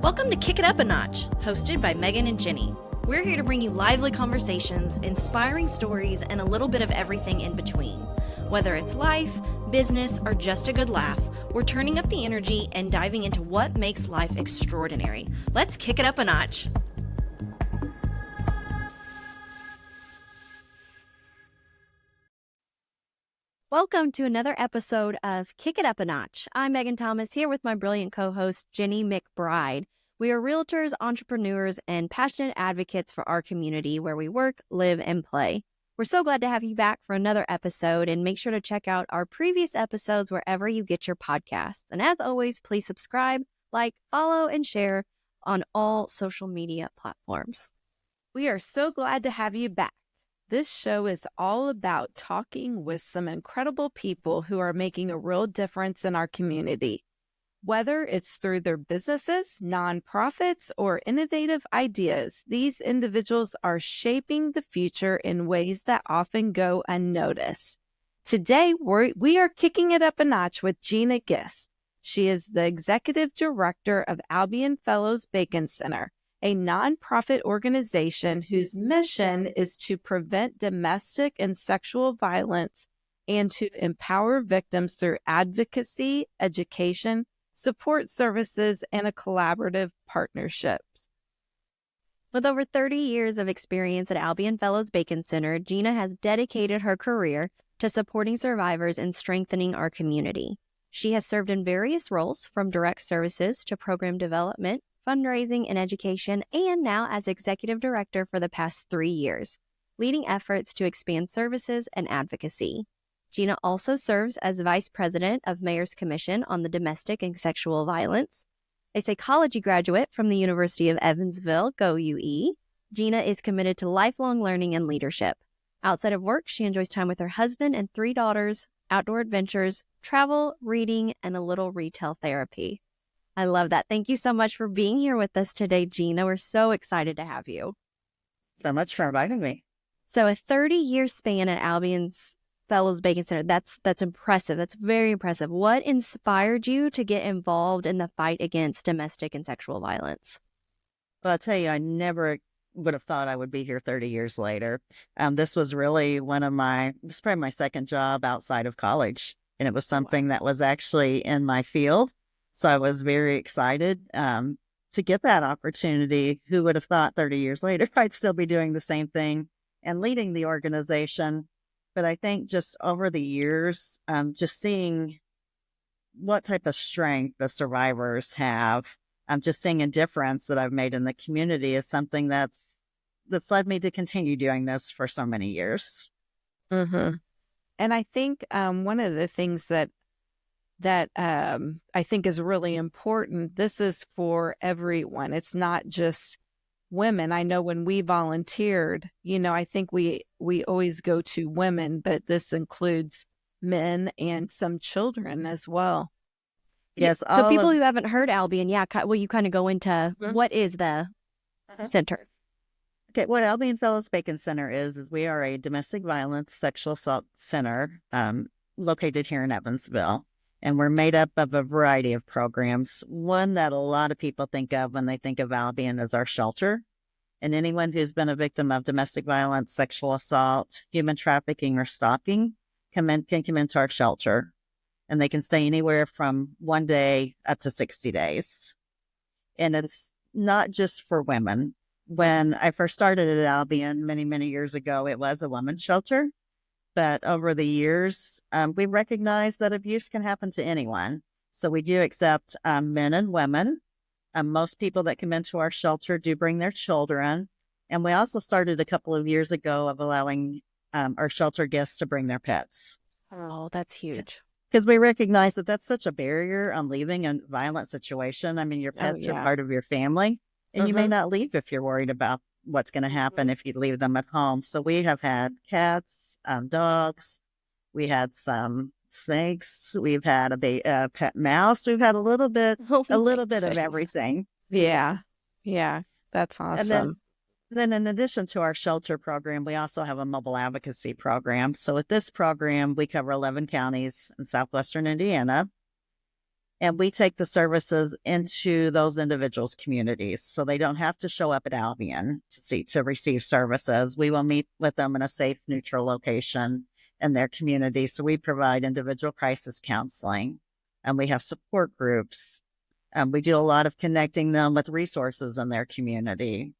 Welcome to Kick It Up a Notch, hosted by Megan and Jenny. We're here to bring you lively conversations, inspiring stories, and a little bit of everything in between. Whether it's life, business, or just a good laugh, we're turning up the energy and diving into what makes life extraordinary. Let's kick it up a notch. Welcome to another episode of Kick It Up a Notch. I'm Megan Thomas here with my brilliant co-host, Jenny McBride. We are realtors, entrepreneurs, and passionate advocates for our community where we work, live, and play. We're so glad to have you back for another episode, and make sure to check out our previous episodes wherever you get your podcasts. And as always, please subscribe, like, follow, and share on all social media platforms. We are so glad to have you back. This show is all about talking with some incredible people who are making a real difference in our community. Whether it's through their businesses, nonprofits, or innovative ideas, these individuals are shaping the future in ways that often go unnoticed. Today, we are kicking it up a notch with Gina Gist. She is the executive director of Albion Fellows Bacon Center, a nonprofit organization whose mission is to prevent domestic and sexual violence and to empower victims through advocacy, education, support services, and a collaborative partnerships. With over 30 years of experience at Albion Fellows Bacon Center, Gina has dedicated her career to supporting survivors and strengthening our community. She has served in various roles, from direct services to program development, fundraising, and education, and now as executive director for the past 3 years, leading efforts to expand services and advocacy. Gina also serves as vice president of Mayor's Commission on the Domestic and Sexual Violence. A psychology graduate from the University of Evansville, go UE, Gina is committed to lifelong learning and leadership. Outside of work, she enjoys time with her husband and 3 daughters, outdoor adventures, travel, reading, and a little retail therapy. I love that. Thank you so much for being here with us today, Gina. We're so excited to have you. So much for inviting me. So a 30-year span at Albion's Fellows Bacon Center, that's impressive. That's very impressive. What inspired you to get involved in the fight against domestic and sexual violence? Well, I'll tell you, I never would have thought I would be here 30 years later. This was really it was probably my second job outside of college. And it was something that was actually in my field. So I was very excited to get that opportunity. Who would have thought 30 years later I'd still be doing the same thing and leading the organization? But I think just over the years, just seeing what type of strength the survivors have, just seeing a difference that I've made in the community is something that's led me to continue doing this for so many years. Mm-hmm. And I think one of the things that I think is really important, this is for everyone. It's not just women. I know when we volunteered, I think we always go to women, but this includes men and some children as well. Yes. So people who haven't heard Albion, will you kind of go into what is the center? Okay, what Albion Fellows Bacon Center is we are a domestic violence sexual assault center located here in Evansville. And we're made up of a variety of programs. One that a lot of people think of when they think of Albion is our shelter. And anyone who's been a victim of domestic violence, sexual assault, human trafficking, or stalking can come into our shelter. And they can stay anywhere from 1 day up to 60 days. And it's not just for women. When I first started at Albion many, many years ago, it was a women's shelter. But over the years, we recognize that abuse can happen to anyone. So we do accept men and women. Most people that come into our shelter do bring their children. And we also started a couple of years ago of allowing our shelter guests to bring their pets. Oh, that's huge. Because we recognize that that's such a barrier on leaving a violent situation. I mean, your pets are part of your family. And you may not leave if you're worried about what's going to happen if you leave them at home. So we have had cats, dogs, we had some snakes, we've had a pet mouse, we've had a little bit of everything. Yeah, that's awesome. And then in addition to our shelter program, we also have a mobile advocacy program. So with this program, we cover 11 counties in southwestern Indiana. And we take the services into those individuals' communities. So they don't have to show up at Albion to receive services. We will meet with them in a safe, neutral location in their community. So we provide individual crisis counseling, and we have support groups. We do a lot of connecting them with resources in their community,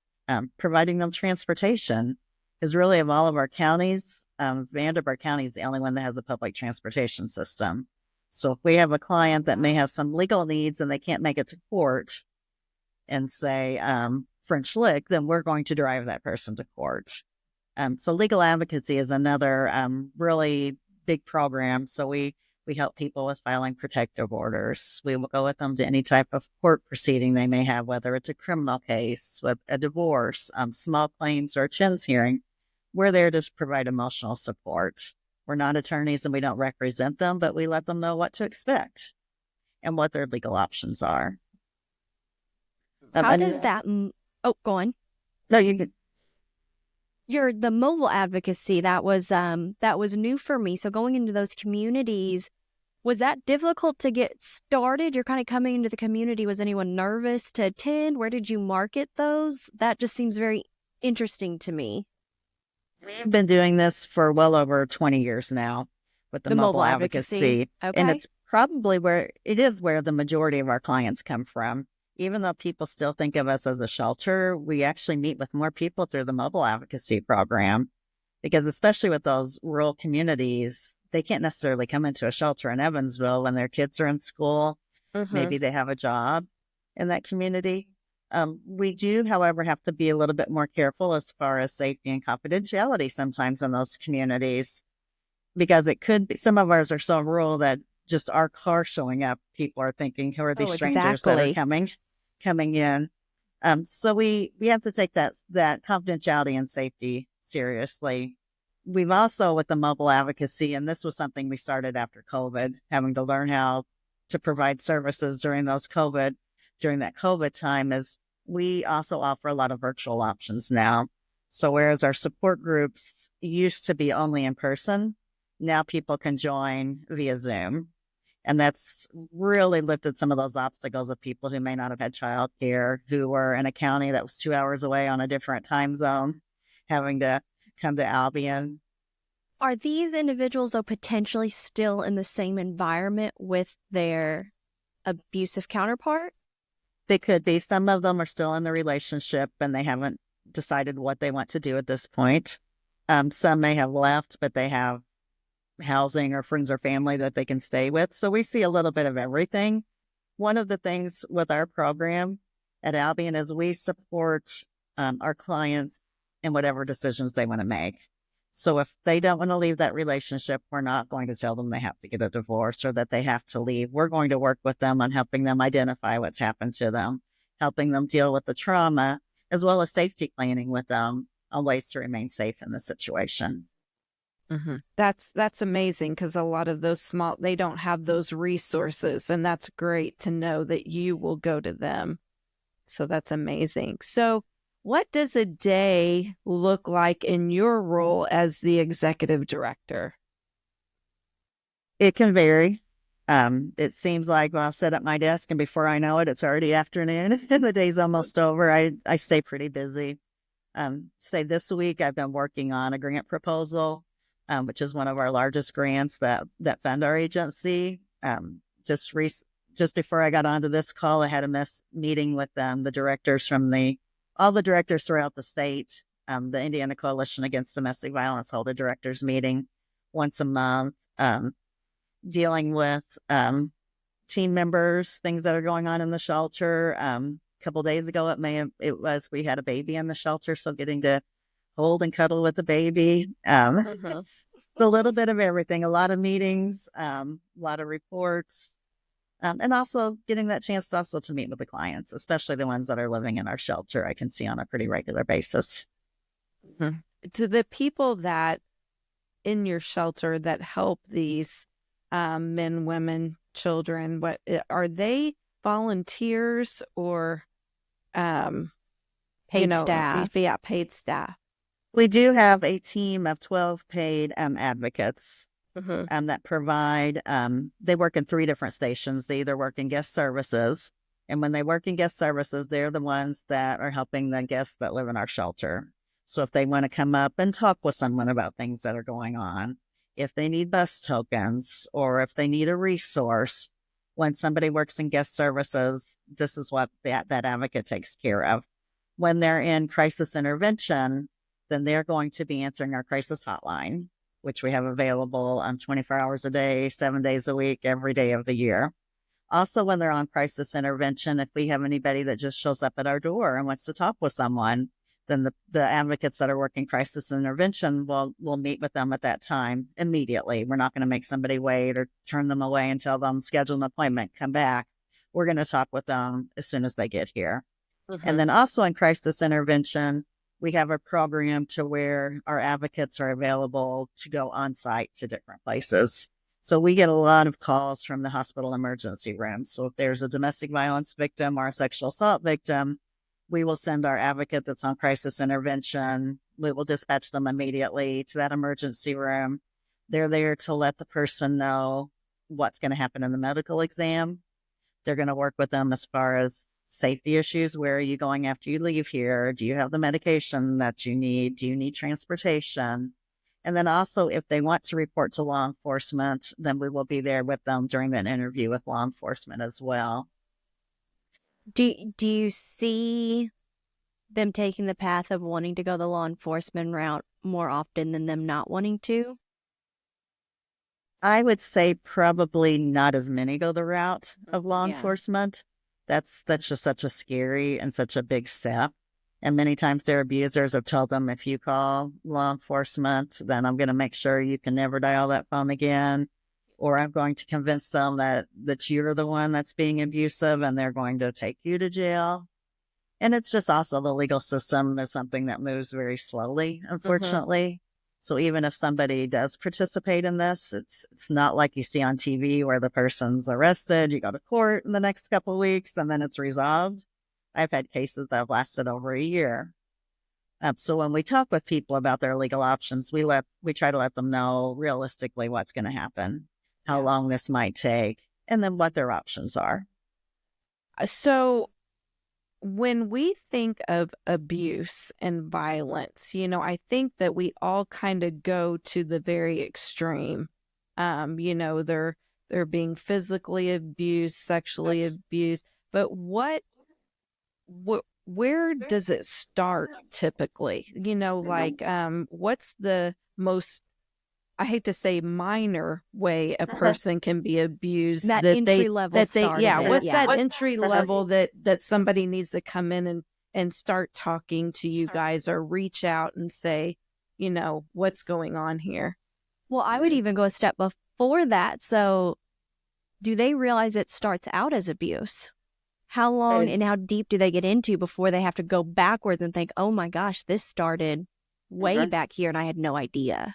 providing them transportation. Because really, of all of our counties, Vanderbilt County is the only one that has a public transportation system. So if we have a client that may have some legal needs and they can't make it to court and say French Lick, then we're going to drive that person to court. So legal advocacy is another really big program. So we help people with filing protective orders. We will go with them to any type of court proceeding they may have, whether it's a criminal case, with a divorce, small claims, or a chins hearing. We're there to provide emotional support. We're not attorneys and we don't represent them, but we let them know what to expect and what their legal options are. How does that? Oh, go on. No, you can. The mobile advocacy that was new for me. So going into those communities, was that difficult to get started? You're kind of coming into the community. Was anyone nervous to attend? Where did you market those? That just seems very interesting to me. We've been doing this for well over 20 years now with the mobile advocacy. Okay. And it's probably where the majority of our clients come from. Even though people still think of us as a shelter, we actually meet with more people through the mobile advocacy program, because especially with those rural communities, they can't necessarily come into a shelter in Evansville when their kids are in school. Mm-hmm. Maybe they have a job in that community. We do, however, have to be a little bit more careful as far as safety and confidentiality sometimes in those communities, because it could be, some of ours are so rural that just our car showing up, people are thinking, who are these strangers that are coming in? So we have to take that confidentiality and safety seriously. We've also, with the mobile advocacy, and this was something we started after COVID, having to learn how to provide services during that COVID time, is we also offer a lot of virtual options now. So whereas our support groups used to be only in person, now people can join via Zoom. And that's really lifted some of those obstacles of people who may not have had childcare, who were in a county that was 2 hours away on a different time zone, having to come to Albion. Are these individuals, though, potentially still in the same environment with their abusive counterpart? They could be. Some of them are still in the relationship and they haven't decided what they want to do at this point. Some may have left, but they have housing or friends or family that they can stay with. So we see a little bit of everything. One of the things with our program at Albion is we support our clients in whatever decisions they want to make. So if they don't want to leave that relationship, we're not going to tell them they have to get a divorce or that they have to leave. We're going to work with them on helping them identify what's happened to them, helping them deal with the trauma, as well as safety planning with them on ways to remain safe in the situation. Mm-hmm. That's amazing, because a lot of those they don't have those resources, and that's great to know that you will go to them. So that's amazing. So what does a day look like in your role as the executive director? It can vary. It seems like I'll sit at my desk and before I know it, it's already afternoon and the day's almost over. I stay pretty busy. Say this week I've been working on a grant proposal, which is one of our largest grants that fund our agency. Just before I got onto this call, I had a meeting with the directors from all the directors throughout the state. The Indiana Coalition Against Domestic Violence hold a directors meeting once a month, dealing with team members, things that are going on in the shelter. A couple days ago, we had a baby in the shelter, so getting to hold and cuddle with the baby. It's a little bit of everything, a lot of meetings, a lot of reports. And also getting that chance to meet with the clients, especially the ones that are living in our shelter, I can see on a pretty regular basis. Mm-hmm. To the people that in your shelter that help these men, women, children, what are they, volunteers or paid staff? Yeah, paid staff. We do have a team of 12 paid advocates. that provide, they work in 3 different stations. They either work in guest services, and when they work in guest services, they're the ones that are helping the guests that live in our shelter. So if they want to come up and talk with someone about things that are going on, if they need bus tokens, or if they need a resource, when somebody works in guest services, this is what that advocate takes care of. When they're in crisis intervention, then they're going to be answering our crisis hotline, which we have available 24 hours a day, 7 days a week, every day of the year. Also, when they're on crisis intervention, if we have anybody that just shows up at our door and wants to talk with someone, then the advocates that are working crisis intervention will meet with them at that time immediately. We're not going to make somebody wait or turn them away and tell them, schedule an appointment, come back. We're going to talk with them as soon as they get here. And then also in crisis intervention, we have a program to where our advocates are available to go on site to different places. So we get a lot of calls from the hospital emergency room. So if there's a domestic violence victim or a sexual assault victim, we will send our advocate that's on crisis intervention. We will dispatch them immediately to that emergency room. They're there to let the person know what's going to happen in the medical exam. They're going to work with them as far as safety issues. Where are you going after you leave here? Do you have the medication that you need? Do you need transportation? And then also, if they want to report to law enforcement, then we will be there with them during that interview with law enforcement as well. Do you see them taking the path of wanting to go the law enforcement route more often than them not wanting to? I would say probably not as many go the route of law enforcement. That's just such a scary and such a big step. And many times their abusers have told them, if you call law enforcement, then I'm going to make sure you can never dial that phone again. Or I'm going to convince them that you're the one that's being abusive and they're going to take you to jail. And it's just also the legal system is something that moves very slowly, unfortunately. So even if somebody does participate in this, it's not like you see on TV where the person's arrested, you go to court in the next couple of weeks, and then it's resolved. I've had cases that have lasted over a year. So when we talk with people about their legal options, we try to let them know realistically what's going to happen, how long this might take, and then what their options are. So when we think of abuse and violence, I think that we all kind of go to the very extreme. They're being physically abused, sexually abused, but where does it start typically? What's the most, I hate to say, minor way a person can be abused? That entry level start. What's that entry level that somebody needs to come in and start talking to you guys or reach out and say, what's going on here? Well, I would even go a step before that. So do they realize it starts out as abuse? How long and how deep do they get into before they have to go backwards and think, oh my gosh, this started way back here and I had no idea?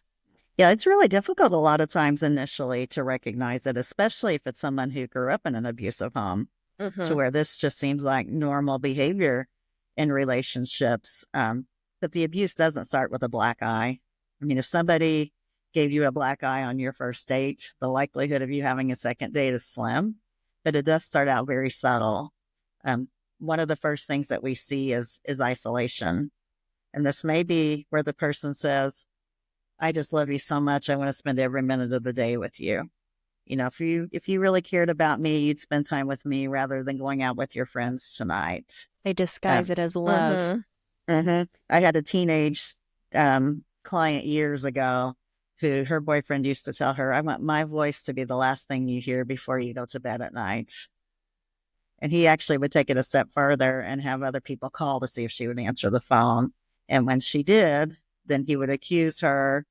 Yeah, it's really difficult a lot of times initially to recognize it, especially if it's someone who grew up in an abusive home, to where this just seems like normal behavior in relationships. But the abuse doesn't start with a black eye. I mean, if somebody gave you a black eye on your first date, the likelihood of you having a second date is slim, but it does start out very subtle. One of the first things that we see is isolation. And this may be where the person says, I just love you so much. I want to spend every minute of the day with you. If you really cared about me, you'd spend time with me rather than going out with your friends tonight. They disguise it as love. I had a teenage client years ago who her boyfriend used to tell her, I want my voice to be the last thing you hear before you go to bed at night. And he actually would take it a step further and have other people call to see if she would answer the phone. And when she did, then he would accuse her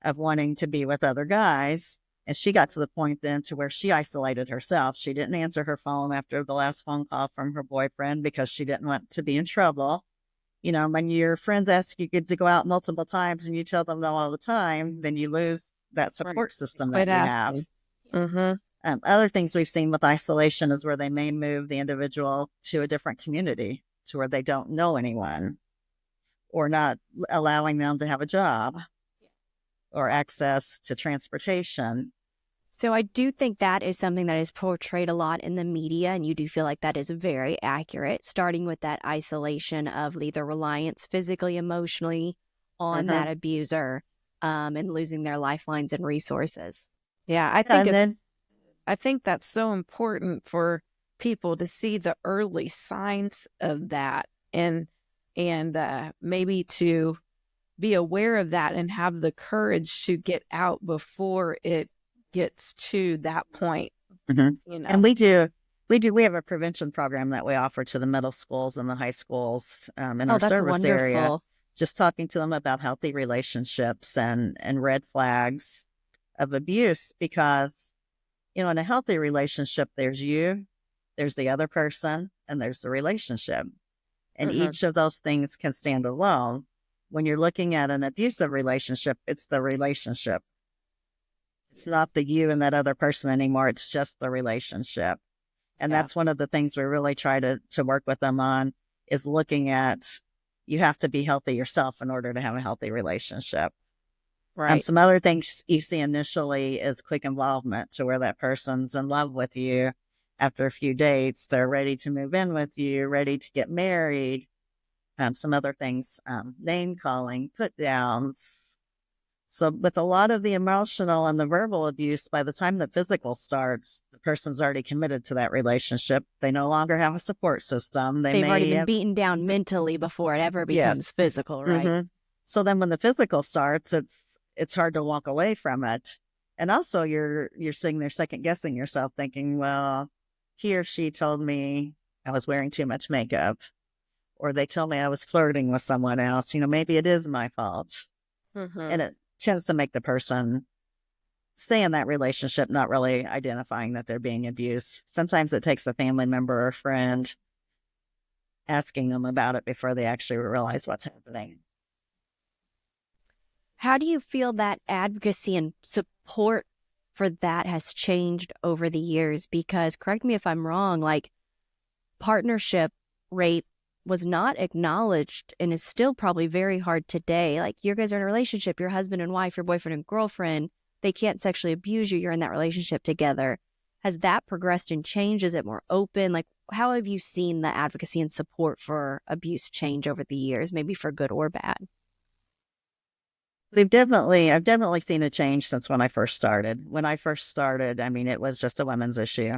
of wanting to be with other guys. And she got to the point then to where she isolated herself. She didn't answer her phone after the last phone call from her boyfriend because she didn't want to be in trouble. When your friends ask you to go out multiple times and you tell them no all the time, then you lose that support system that you have. Other things we've seen with isolation is where they may move the individual to a different community to where they don't know anyone, or not allowing them to have a job, or access to transportation. So I do think that is something that is portrayed a lot in the media, and you do feel like that is very accurate, starting with that isolation of either reliance physically, emotionally on that abuser, and losing their lifelines and resources. Yeah, I think that's so important for people to see the early signs of that, and maybe to be aware of that and have the courage to get out before it gets to that point. And we have a prevention program that we offer to the middle schools and the high schools in our that's service area, wonderful. just talking to them about healthy relationships and red flags of abuse, because in a healthy relationship, there's you, there's the other person, and there's the relationship. And each of those things can stand alone. When you're looking at an abusive relationship, it's the relationship. It's not the you and that other person anymore. It's just the relationship. And that's one of the things we really try to work with them on, is looking at, you have to be healthy yourself in order to have a healthy relationship. Right. Some other things you see initially is quick involvement, to where that person's in love with you. After a few dates, they're ready to move in with you, ready to get married. Some other things, name calling, put downs. So with a lot of the emotional and the verbal abuse, by the time the physical starts, the person's already committed to that relationship. They no longer have a support system. They've already been beaten down mentally before it ever becomes physical, right? So then when the physical starts, it's hard to walk away from it. And also you're sitting there second guessing yourself, thinking, well, he or she told me I was wearing too much makeup, or they told me I was flirting with someone else. Maybe it is my fault. And it tends to make the person stay in that relationship, not really identifying that they're being abused. Sometimes it takes a family member or friend asking them about it before they actually realize what's happening. How do you feel that advocacy and support for that has changed over the years? Because, correct me if I'm wrong, like, partnership rape was not acknowledged and is still probably very hard today. Like, you guys are in a relationship, your husband and wife, your boyfriend and girlfriend, they can't sexually abuse you. You're in that relationship together. Has that progressed and changed? Is it more open? Like, how have you seen the advocacy and support for abuse change over the years, maybe for good or bad? I've definitely seen a change since when I first started. When I first started, I mean, it was just a women's issue.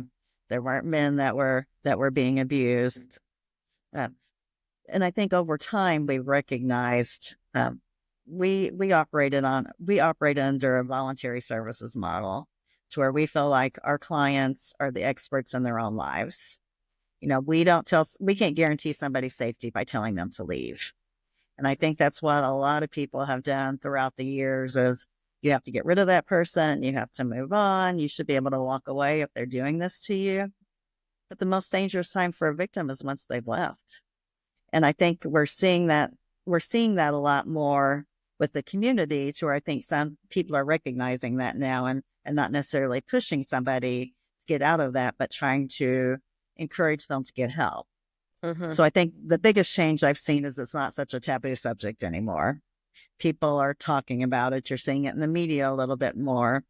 There weren't men that were being abused. And I think over time we recognized we operate under a voluntary services model, to where we feel like our clients are the experts in their own lives. We can't guarantee somebody's safety by telling them to leave. And I think that's what a lot of people have done throughout the years, is you have to get rid of that person. You have to move on. You should be able to walk away if they're doing this to you. But the most dangerous time for a victim is once they've left. And I think we're seeing that a lot more with the community, to where I think some people are recognizing that now, and not necessarily pushing somebody to get out of that, but trying to encourage them to get help. So I think the biggest change I've seen is it's not such a taboo subject anymore. People are talking about it. You're seeing it in the media a little bit more,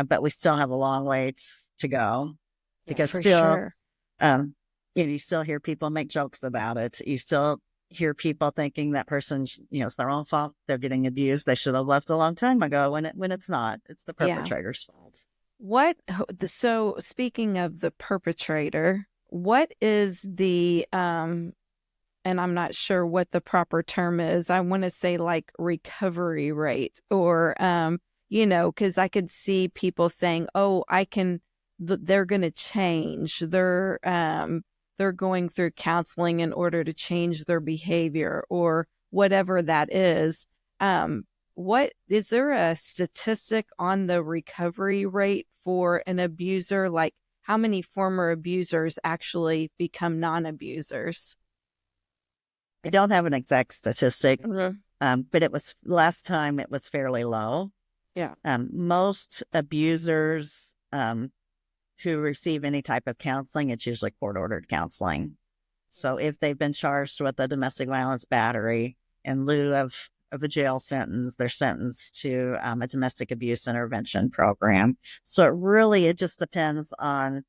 but we still have a long way to go, because Sure. you still hear people make jokes about it. You still hear people thinking that person, it's their own fault. They're getting abused. They should have left a long time ago, when it's not. It's the perpetrator's fault. So speaking of the perpetrator, what is the, and I'm not sure what the proper term is, I want to say like recovery rate, or, because I could see people saying, oh, they're going to change. They're going through counseling in order to change their behavior, or whatever that is. What is there a statistic on the recovery rate for an abuser? Like, how many former abusers actually become non-abusers? I don't have an exact statistic, but last time it was fairly low. Yeah. Most abusers who receive any type of counseling, it's usually court-ordered counseling. So if they've been charged with a domestic violence battery, in lieu of of a jail sentence, they're sentenced to a domestic abuse intervention program. So it just depends on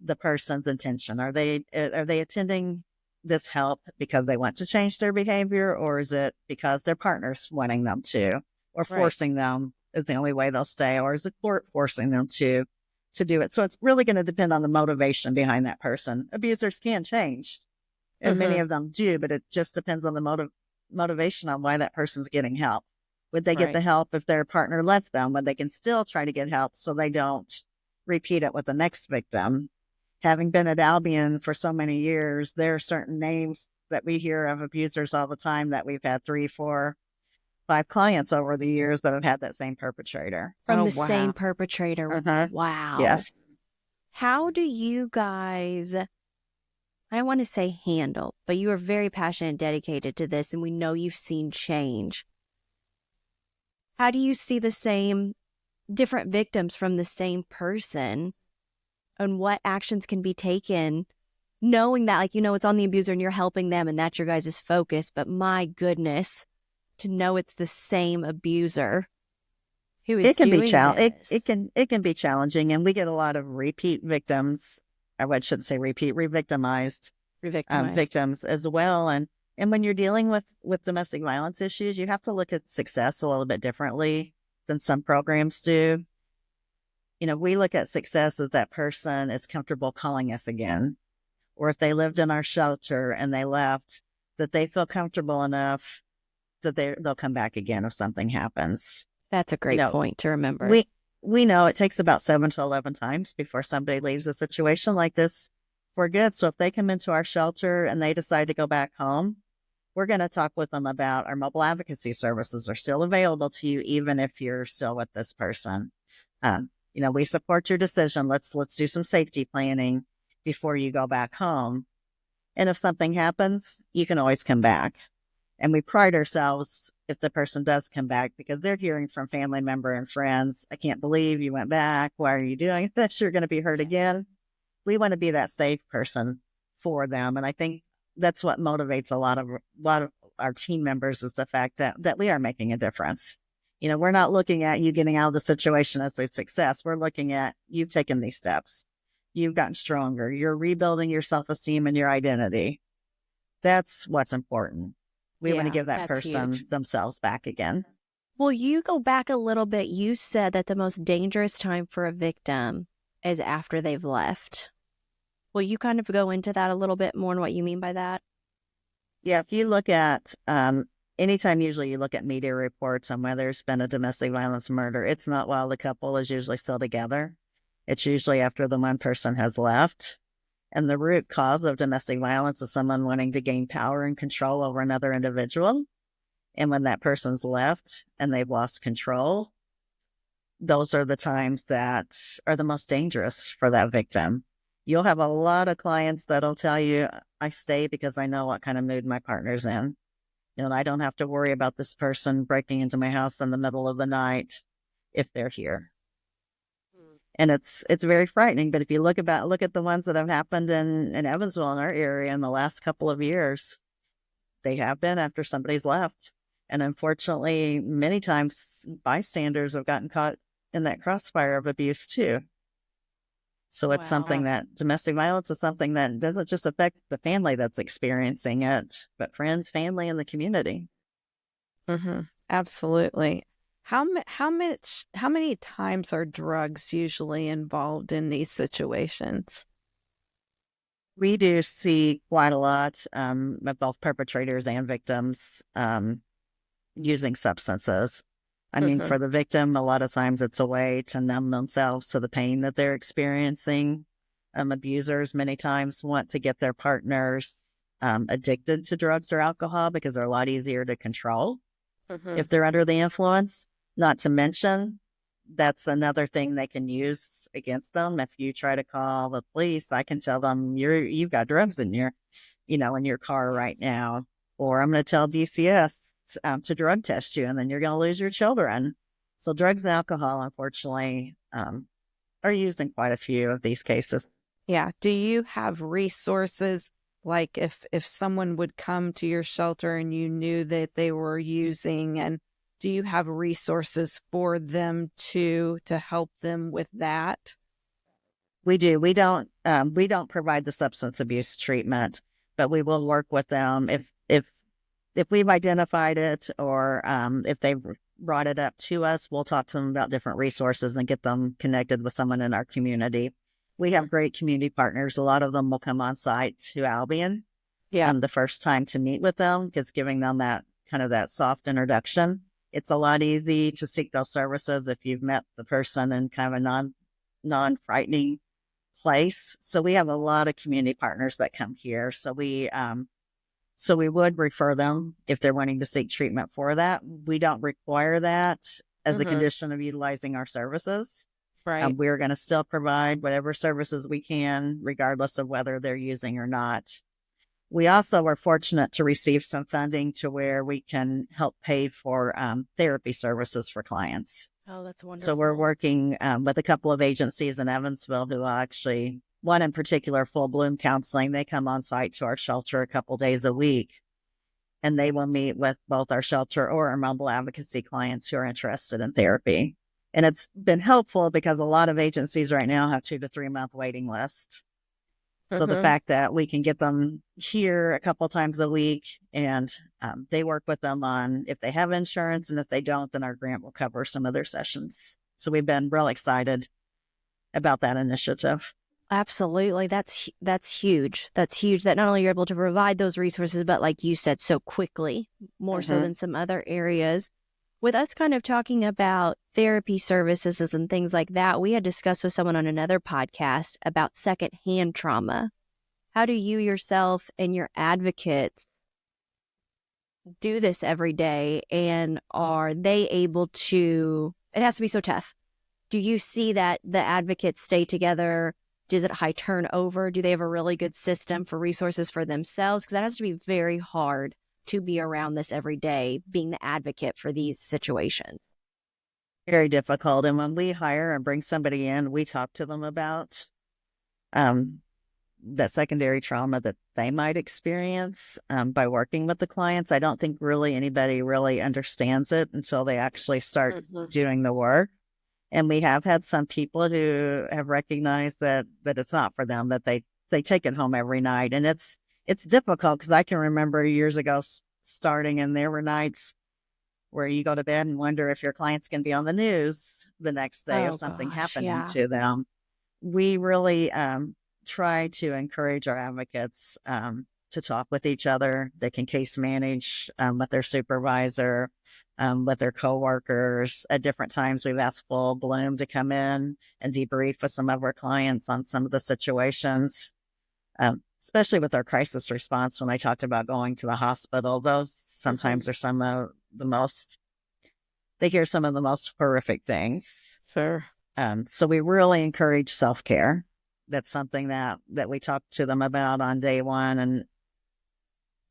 the person's intention. Are they attending this help because they want to change their behavior, or is it because their partner's wanting them to, or forcing them is the only way they'll stay, or is the court forcing them to do it? So it's really going to depend on the motivation behind that person. Abusers can change, and many of them do, but it just depends on the motivation on why that person's getting help. Would they get the help if their partner left them, when they can still try to get help so they don't repeat it with the next victim? Having been at Albion for so many years, there are certain names that we hear of abusers all the time that we've had 3, 4, 5 clients over the years that have had that same perpetrator. From the same perpetrator. Wow. Yes. How do you guys, I don't want to say handle, but you are very passionate and dedicated to this, and we know you've seen change. How do you see the same different victims from the same person, and what actions can be taken, knowing that, like, it's on the abuser and you're helping them and that's your guys' focus, but my goodness, to know it's the same abuser who is doing this. It can be challenging, and we get a lot of repeat victims. I shouldn't say repeat, re-victimized victims as well. And when you're dealing with domestic violence issues, you have to look at success a little bit differently than some programs do. We look at success as that person is comfortable calling us again, or if they lived in our shelter and they left, that they feel comfortable enough that they'll come back again if something happens. That's a great point to remember. We know it takes about 7 to 11 times before somebody leaves a situation like this for good. So if they come into our shelter and they decide to go back home, we're going to talk with them about our mobile advocacy services are still available to you, even if you're still with this person. We support your decision. Let's do some safety planning before you go back home. And if something happens, you can always come back. And we pride ourselves if the person does come back, because they're hearing from family member and friends, I can't believe you went back. Why are you doing this? You're going to be hurt again. We want to be that safe person for them. And I think that's what motivates a lot of our team members, is the fact that we are making a difference. We're not looking at you getting out of the situation as a success. We're looking at you've taken these steps. You've gotten stronger. You're rebuilding your self-esteem and your identity. That's what's important. We want to give that person themselves back again. Well, you go back a little bit. You said that the most dangerous time for a victim is after they've left. Will you kind of go into that a little bit more and what you mean by that? Yeah, if you look at anytime usually you look at media reports on whether there's been a domestic violence murder, it's not while the couple is usually still together. It's usually after the one person has left. And the root cause of domestic violence is someone wanting to gain power and control over another individual. And when that person's left and they've lost control, those are the times that are the most dangerous for that victim. You'll have a lot of clients that'll tell you, I stay because I know what kind of mood my partner's in. I don't have to worry about this person breaking into my house in the middle of the night if they're here. And it's very frightening. But if you look at the ones that have happened in Evansville, in our area, in the last couple of years, they have been after somebody's left. And unfortunately, many times bystanders have gotten caught in that crossfire of abuse too. So it's something that domestic violence is something that doesn't just affect the family that's experiencing it, but friends, family, and the community. Absolutely. How many times are drugs usually involved in these situations? We do see quite a lot of both perpetrators and victims using substances. I mean, for the victim, a lot of times it's a way to numb themselves to the pain that they're experiencing. Abusers many times want to get their partners addicted to drugs or alcohol because they're a lot easier to control if they're under the influence. Not to mention, that's another thing they can use against them. If you try to call the police, I can tell them you've got drugs in your car right now, or I'm going to tell DCS to drug test you, and then you're going to lose your children. So drugs and alcohol, unfortunately, are used in quite a few of these cases. Yeah. Do you have resources Like if someone would come to your shelter and you knew that they were using, and do you have resources for them to help them with that? We do. We don't provide the substance abuse treatment, but we will work with them if we've identified it, or if they've brought it up to us. We'll talk to them about different resources and get them connected with someone in our community. We have great community partners. A lot of them will come on site to Albion Yeah. the first time to meet with them, because giving them that kind of that soft introduction. It's a lot easy to seek those services if you've met the person in kind of a non-frightening place. So we have a lot of community partners that come here. So we would refer them if they're wanting to seek treatment for that. We don't require that as a condition of utilizing our services. Right. We're going to still provide whatever services we can, regardless of whether they're using or not. We also are fortunate to receive some funding to where we can help pay for therapy services for clients. Oh, that's wonderful. So we're working with a couple of agencies in Evansville who actually, one in particular, Full Bloom Counseling. They come on site to our shelter a couple days a week, and they will meet with both our shelter or our mobile advocacy clients who are interested in therapy. And it's been helpful because a lot of agencies right now have 2 to 3 month waiting lists. So the fact that we can get them here a couple times a week, and they work with them on if they have insurance, and if they don't, then our grant will cover some of their sessions. So we've been real excited about that initiative. Absolutely. That's huge. That's huge that not only you're able to provide those resources, but like you said, so quickly, more so than some other areas. With us kind of talking about therapy services and things like that, we had discussed with someone on another podcast about secondhand trauma. How do you yourself and your advocates do this every day? And are they able to, it has to be so tough. Do you see that the advocates stay together? Is it high turnover? Do they have a really good system for resources for themselves? Because that has to be very hard to be around this every day, being the advocate for these situations. Very difficult. And when we hire and bring somebody in, we talk to them about that secondary trauma that they might experience by working with the clients. I don't think really anybody really understands it until they actually start doing the work. And we have had some people who have recognized that it's not for them, that they take it home every night. And it's difficult because I can remember years ago starting, and there were nights where you go to bed and wonder if your client's going to be on the news the next day of something happening to them. We really try to encourage our advocates to talk with each other. They can case manage with their supervisor, with their coworkers. At different times, we've asked Full Bloom to come in and debrief with some of our clients on some of the situations, especially with our crisis response. When I talked about going to the hospital, those sometimes are some of the most, they hear some of the most horrific things. Sure. So we really encourage self-care. That's something that we talk to them about on day one and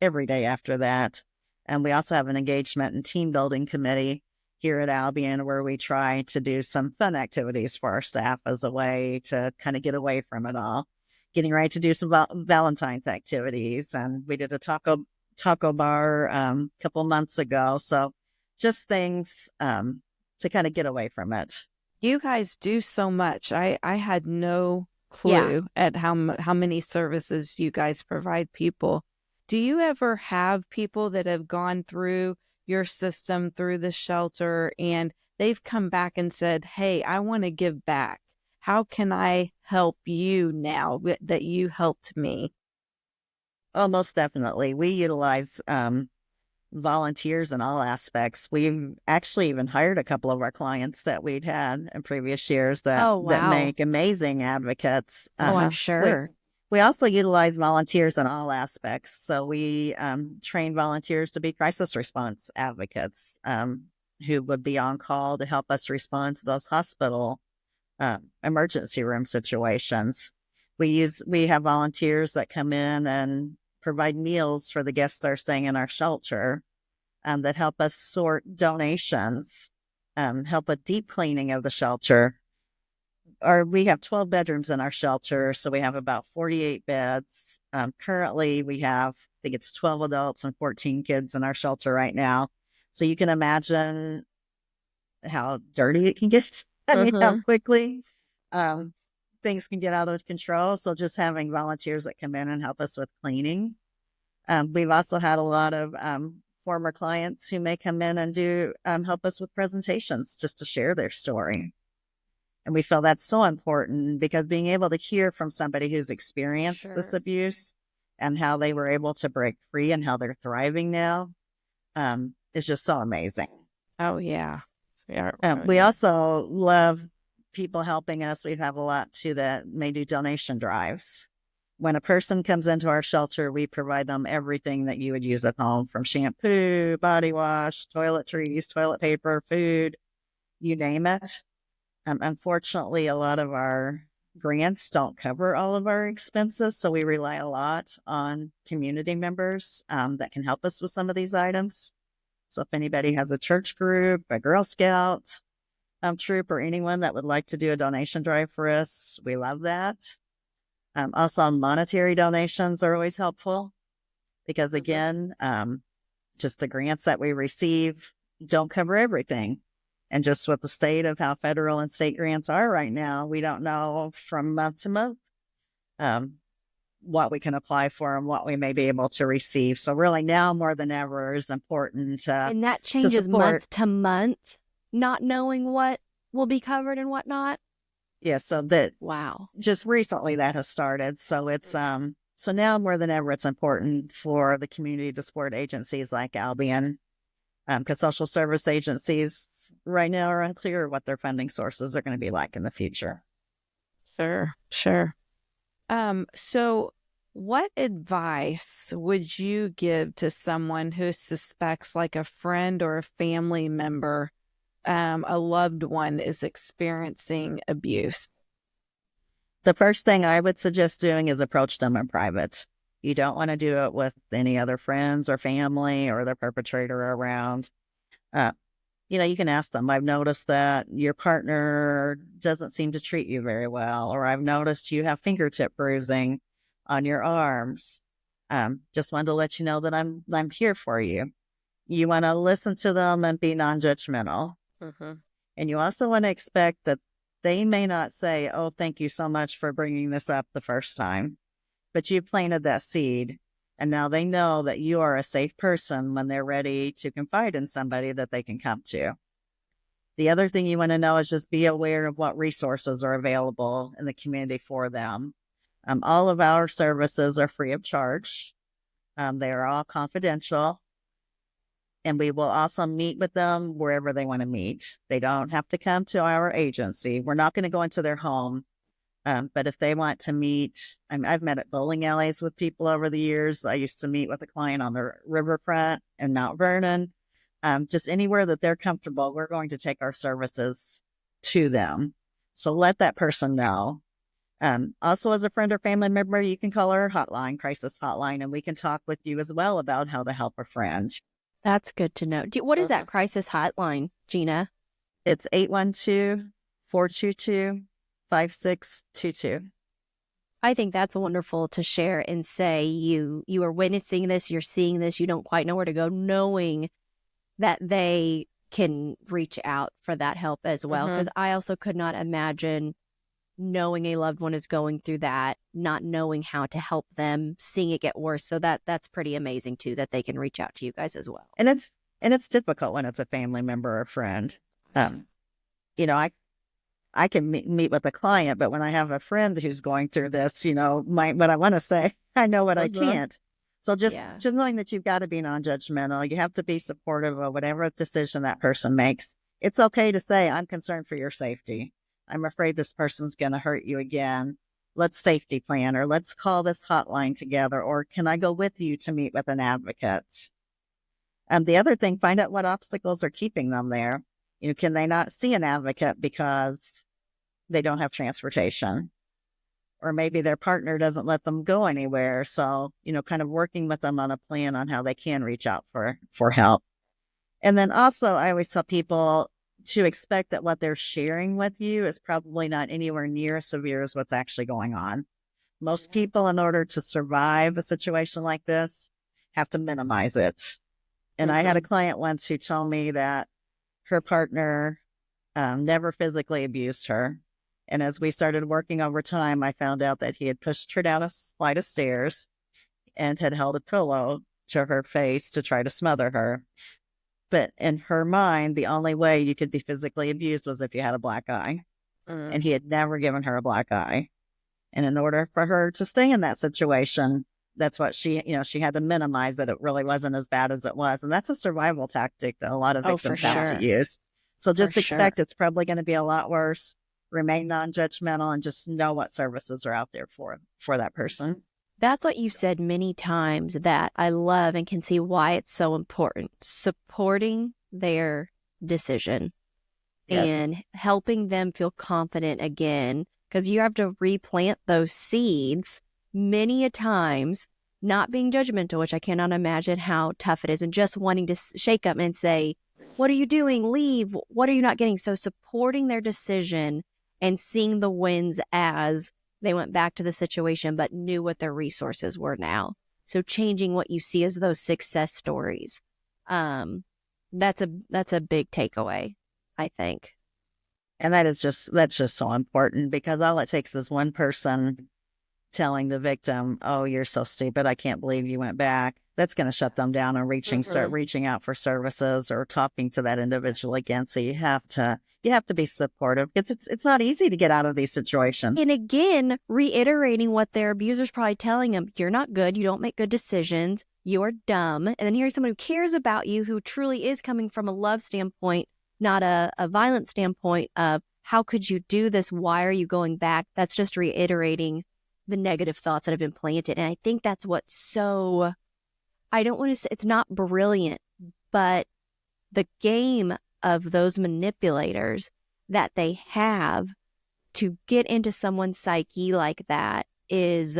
every day after that. And we also have an engagement and team building committee here at Albion where we try to do some fun activities for our staff as a way to kind of get away from it all. Getting ready to do some Valentine's activities. And we did a taco bar a couple months ago. So just things to kind of get away from it. You guys do so much. I had no clue at how many services you guys provide people. Do you ever have people that have gone through your system, through the shelter, and they've come back and said, hey, I want to give back. How can I help you now that you helped me? Oh, most definitely. We utilize volunteers in all aspects. We've actually even hired a couple of our clients that we'd had in previous years that make amazing advocates. I'm sure. We also utilize volunteers in all aspects. So we train volunteers to be crisis response advocates who would be on call to help us respond to those hospital emergency room situations. We have volunteers that come in and provide meals for the guests that are staying in our shelter that help us sort donations, help with deep cleaning of the shelter. Or we have 12 bedrooms in our shelter, so we have about 48 beds. Currently, we have, I think it's 12 adults and 14 kids in our shelter right now. So you can imagine how dirty it can get. I mean, how quickly things can get out of control. So just having volunteers that come in and help us with cleaning. We've also had a lot of former clients who may come in and do help us with presentations just to share their story. And we feel that's so important because being able to hear from somebody who's experienced this abuse and how they were able to break free and how they're thriving now is just so amazing. Oh, yeah. We also love people helping us. We have a lot too that may do donation drives. When a person comes into our shelter, we provide them everything that you would use at home, from shampoo, body wash, toiletries, toilet paper, food, you name it. Unfortunately, a lot of our grants don't cover all of our expenses, so we rely a lot on community members that can help us with some of these items. So if anybody has a church group, a Girl Scout troop, or anyone that would like to do a donation drive for us, we love that. Also, monetary donations are always helpful because, again, just the grants that we receive don't cover everything. And just with the state of how federal and state grants are right now, we don't know from month to month what we can apply for and what we may be able to receive. So really now more than ever is important and that changes month to month, not knowing what will be covered and whatnot. Yeah, so that wow, just recently that has started. So it's so now more than ever it's important for the community to support agencies like Albion, because social service agencies right now are unclear what their funding sources are going to be like in the future. Sure. So what advice would you give to someone who suspects, like a friend or a family member, a loved one is experiencing abuse? The first thing I would suggest doing is approach them in private. You don't want to do it with any other friends or family or the perpetrator around. You can ask them, I've noticed that your partner doesn't seem to treat you very well, or I've noticed you have fingertip bruising on your arms. Just wanted to let you know that I'm here for you. You want to listen to them and be non-judgmental. And you also want to expect that they may not say, oh, thank you so much for bringing this up the first time, but you planted that seed. And now they know that you are a safe person when they're ready to confide in somebody that they can come to. The other thing you want to know is just be aware of what resources are available in the community for them. All of our services are free of charge. They are all confidential. And we will also meet with them wherever they want to meet. They don't have to come to our agency. We're not going to go into their home. But if they want to meet, I've met at bowling alleys with people over the years. I used to meet with a client on the riverfront in Mount Vernon. Just anywhere that they're comfortable, we're going to take our services to them. So let that person know. Also, as a friend or family member, you can call our hotline, crisis hotline, and we can talk with you as well about how to help a friend. That's good to know. What is that crisis hotline, Gina? It's 812-422-5622. I think that's wonderful to share and say you are witnessing this, you're seeing this, you don't quite know where to go, knowing that they can reach out for that help as well. Because I also could not imagine knowing a loved one is going through that, not knowing how to help them, seeing it get worse. So that's pretty amazing too, that they can reach out to you guys as well. And it's difficult when it's a family member or a friend. I can meet with a client, but when I have a friend who's going through this, what I want to say, I know what I can't. So just knowing that you've got to be non-judgmental, you have to be supportive of whatever decision that person makes. It's okay to say, I'm concerned for your safety. I'm afraid this person's going to hurt you again. Let's safety plan, or let's call this hotline together, or can I go with you to meet with an advocate? The other thing, find out what obstacles are keeping them there. Can they not see an advocate because they don't have transportation? Or maybe their partner doesn't let them go anywhere. So, kind of working with them on a plan on how they can reach out for help. And then also, I always tell people to expect that what they're sharing with you is probably not anywhere near as severe as what's actually going on. Most people, in order to survive a situation like this, have to minimize it. And I had a client once who told me that her partner never physically abused her. And as we started working over time, I found out that he had pushed her down a flight of stairs and had held a pillow to her face to try to smother her. But in her mind, the only way you could be physically abused was if you had a black eye. And he had never given her a black eye. And in order for her to stay in that situation, that's what she had to minimize that it really wasn't as bad as it was. And that's a survival tactic that a lot of victims have to use. So just expect it's probably going to be a lot worse. Remain non-judgmental and just know what services are out there for that person. That's what you said many times that I love and can see why it's so important. Supporting their decision and helping them feel confident again, because you have to replant those seeds many a times, not being judgmental, which I cannot imagine how tough it is, and just wanting to shake them and say, what are you doing? Leave. What are you not getting? So supporting their decision and seeing the wins as they went back to the situation, but knew what their resources were now. So changing what you see as those success stories. That's a big takeaway, I think. And that's just so important, because all it takes is one person telling the victim, oh, you're so stupid, I can't believe you went back. That's going to shut them down and start reaching out for services or talking to that individual again. So you have to be supportive. It's not easy to get out of these situations. And again, reiterating what their abuser's probably telling them, you're not good, you don't make good decisions, you're dumb. And then hearing someone who cares about you, who truly is coming from a love standpoint, not a violent standpoint of how could you do this? Why are you going back? That's just reiterating the negative thoughts that have been planted. And I think that's what's so, I don't want to say it's not brilliant, but the game of those manipulators that they have to get into someone's psyche like that is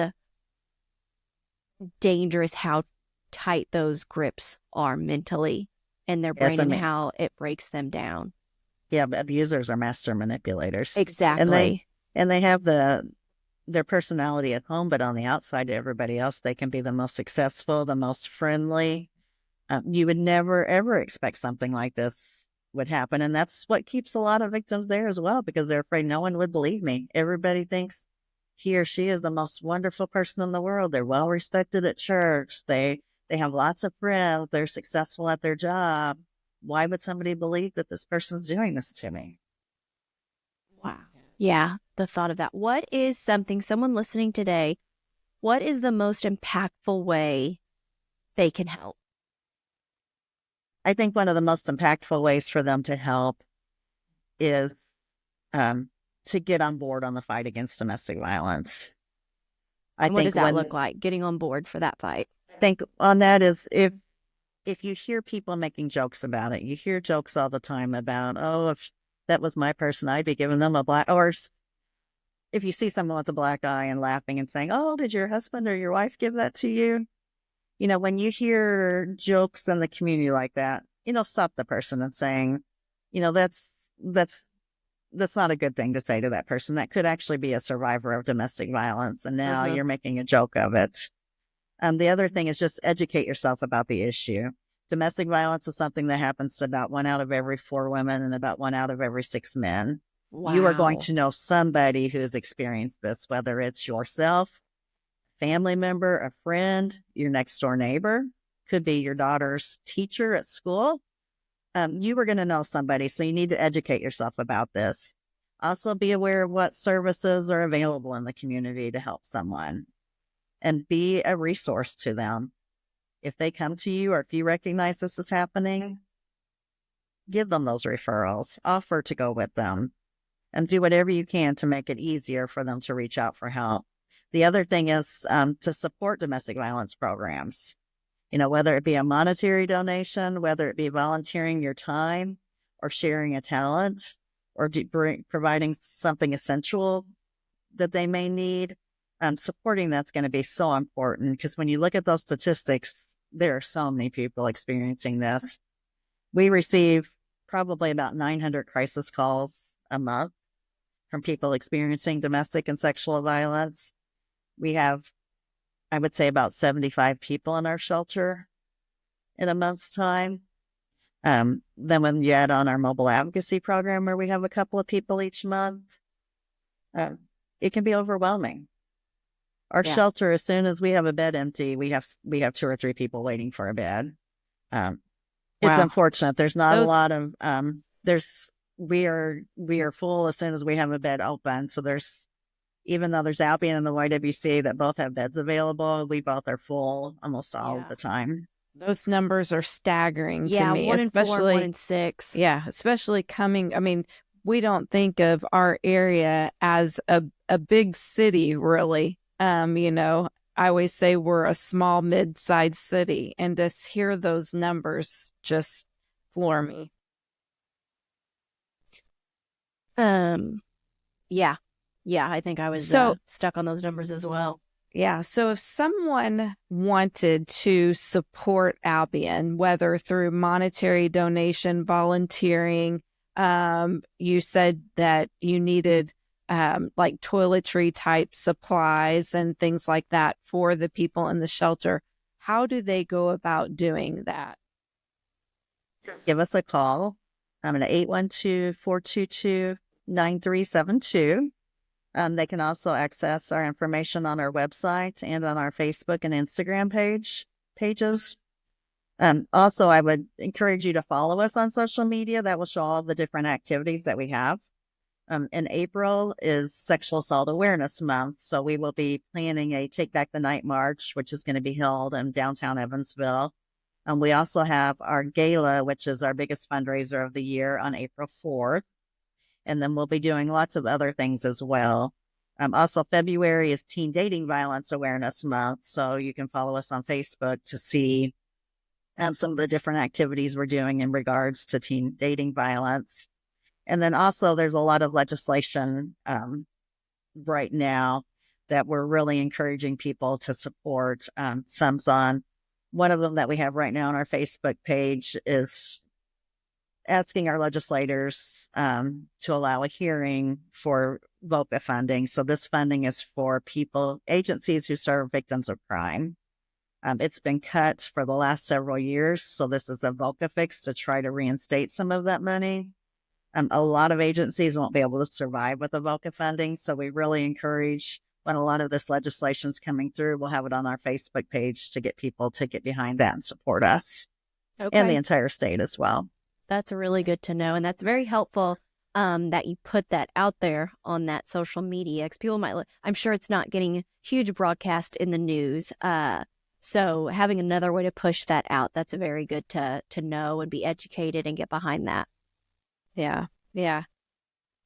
dangerous, how tight those grips are mentally in their brain and how it breaks them down. Yeah, but abusers are master manipulators. Exactly. And they have their personality at home, but on the outside to everybody else, they can be the most successful, the most friendly. You would never, ever expect something like this would happen. And that's what keeps a lot of victims there as well, because they're afraid no one would believe me. Everybody thinks he or she is the most wonderful person in the world. They're well respected at church. They have lots of friends. They're successful at their job. Why would somebody believe that this person's doing this to me? Wow. Yeah, the thought of that. What is someone listening today, what is the most impactful way they can help? I think one of the most impactful ways for them to help is to get on board on the fight against domestic violence. What does that look like, getting on board for that fight? I think on that is if you hear people making jokes about it, you hear jokes all the time about, oh, if that was my person, I'd be giving them a black, or if you see someone with a black eye and laughing and saying, oh, did your husband or your wife give that to you? When you hear jokes in the community like that, stop the person and saying, that's not a good thing to say to that person. That could actually be a survivor of domestic violence. And now you're making a joke of it. The other thing is just educate yourself about the issue. Domestic violence is something that happens to about 1 out of every 4 women and about 1 out of every 6 men. Wow. You are going to know somebody who's experienced this, whether it's yourself, family member, a friend, your next door neighbor, could be your daughter's teacher at school. You are going to know somebody, so you need to educate yourself about this. Also be aware of what services are available in the community to help someone, and be a resource to them. If they come to you or if you recognize this is happening, give them those referrals, offer to go with them, and do whatever you can to make it easier for them to reach out for help. The other thing is to support domestic violence programs, whether it be a monetary donation, whether it be volunteering your time or sharing a talent or providing something essential that they may need. Supporting that's going to be so important, because when you look at those statistics, there are so many people experiencing this. We receive probably about 900 crisis calls a month from people experiencing domestic and sexual violence. We have, I would say, about 75 people in our shelter in a month's time. Then when you add on our mobile advocacy program where we have a couple of people each month, it can be overwhelming. Our shelter, as soon as we have a bed empty, we have 2 or 3 people waiting for a bed. It's unfortunate. There's not a lot of we are full as soon as we have a bed open. So even though there's Albion and the YWCA that both have beds available, we both are full almost all the time. Those numbers are staggering to me. 1 in 4, 1 in 6. Yeah, especially we don't think of our area as a big city, really. I always say we're a small, mid-sized city, and to hear those numbers just floor me. Yeah, I think I was stuck on those numbers as well. Yeah, so if someone wanted to support Albion, whether through monetary donation, volunteering, you said that you needed like toiletry type supplies and things like that for the people in the shelter. How do they go about doing that? Give us a call. I'm at 812-422-9372. They can also access our information on our website and on our Facebook and Instagram pages. Also, I would encourage you to follow us on social media. That will show all the different activities that we have. In April is Sexual Assault Awareness Month, so we will be planning a Take Back the Night March, which is going to be held in downtown Evansville. We also have our gala, which is our biggest fundraiser of the year, on April 4th. And then we'll be doing lots of other things as well. Also, February is Teen Dating Violence Awareness Month, so you can follow us on Facebook to see some of the different activities we're doing in regards to teen dating violence. And then also there's a lot of legislation right now that we're really encouraging people to support. Some's on. One of them that we have right now on our Facebook page is asking our legislators to allow a hearing for VOCA funding. So this funding is for agencies who serve victims of crime. It's been cut for the last several years. So this is a VOCA fix to try to reinstate some of that money. A lot of agencies won't be able to survive with the VOCA funding. So we really encourage, when a lot of this legislation is coming through, we'll have it on our Facebook page to get people to get behind that and support us and the entire state as well. That's really good to know. And that's very helpful that you put that out there on that social media. Because people I'm sure it's not getting huge broadcast in the news. So having another way to push that out, that's very good to know and be educated and get behind that. Yeah.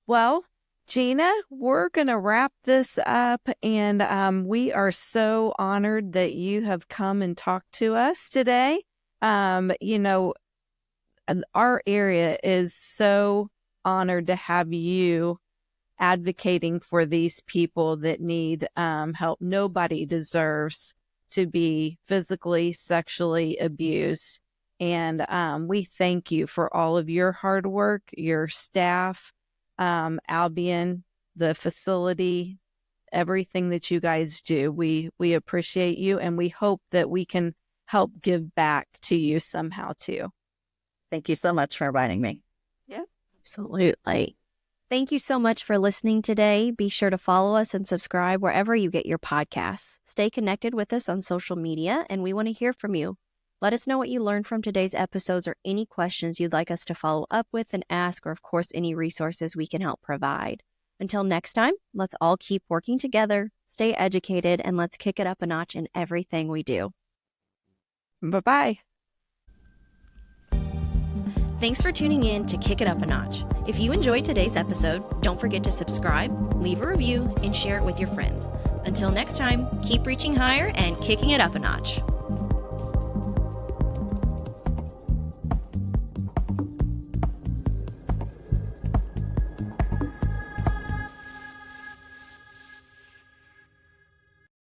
Well, Gina, we're going to wrap this up. And we are so honored that you have come and talked to us today. Our area is so honored to have you advocating for these people that need help. Nobody deserves to be physically, sexually abused. And we thank you for all of your hard work, your staff, Albion, the facility, everything that you guys do. We appreciate you, and we hope that we can help give back to you somehow too. Thank you so much for inviting me. Yeah, absolutely. Thank you so much for listening today. Be sure to follow us and subscribe wherever you get your podcasts. Stay connected with us on social media, and we want to hear from you. Let us know what you learned from today's episodes or any questions you'd like us to follow up with and ask, or of course, any resources we can help provide. Until next time, let's all keep working together, stay educated, and let's kick it up a notch in everything we do. Bye-bye. Thanks for tuning in to Kick It Up a Notch. If you enjoyed today's episode, don't forget to subscribe, leave a review, and share it with your friends. Until next time, keep reaching higher and kicking it up a notch.